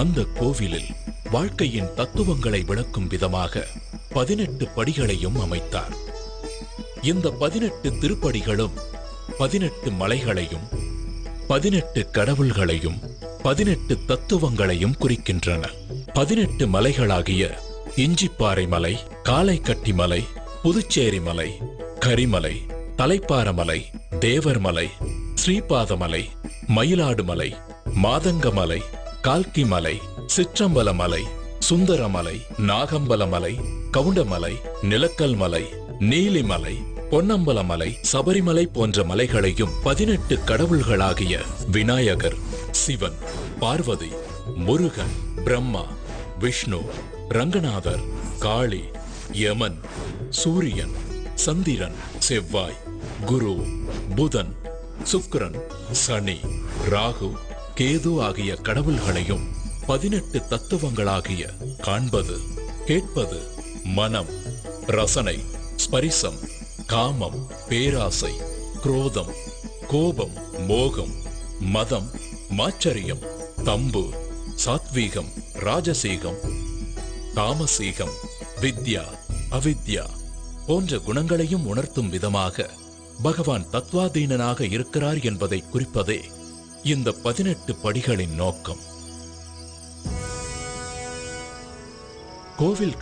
அந்த கோவிலில் வாழ்க்கையின் தத்துவங்களை விளக்கும் விதமாக 18 படிகளையும் அமைத்தார். இந்த 18 திருப்படிகளும் 18 மலைகளையும் 18 கடவுள்களையும் 18 தத்துவங்களையும் குறிக்கின்றன. 18 மலைகளாகிய இஞ்சிப்பாறை மலை, காளைக்கட்டி மலை, புதுச்சேரி மலை, கரிமலை, தலைப்பாரமலை, தேவர்மலை, ஸ்ரீபாதமலை, மயிலாடுமலை, மாதங்கமலை, கால்கிமலை, சிற்றம்பலமலை, சுந்தரமலை, நாகம்பலமலை, கவுண்டமலை, நிலக்கல்மலை, நீலிமலை, பொன்னம்பலமலை, சபரிமலை போன்ற மலைகளையும் 18 கடவுள்களாகிய விநாயகர், சிவன், பார்வதி, முருகன், பிரம்மா, விஷ்ணு, ரங்கநாதர், காளி, யமன், சூரியன், சந்திரன், செவ்வாய், குரு, புதன், சுக்கிரன், சனி, ராகு, கேது ஆகிய கடவுள்களையும் 18 தத்துவங்களாகிய காண்பது, கேட்பது, மனம், ரசனை, ஸ்பரிசம், காமம், பேராசை, குரோதம், கோபம், மோகம், மதம், மாச்சரியம், தம்பு, சாத்வீகம், ராஜசீகம், தாமசீகம், வித்யா, அவித்யா போன்ற குணங்களையும் உணர்த்தும் விதமாக பகவான் தத்வாதீனனாக இருக்கிறார் என்பதை குறிப்பதே இந்த 18 படிகளின் நோக்கம். கோவில்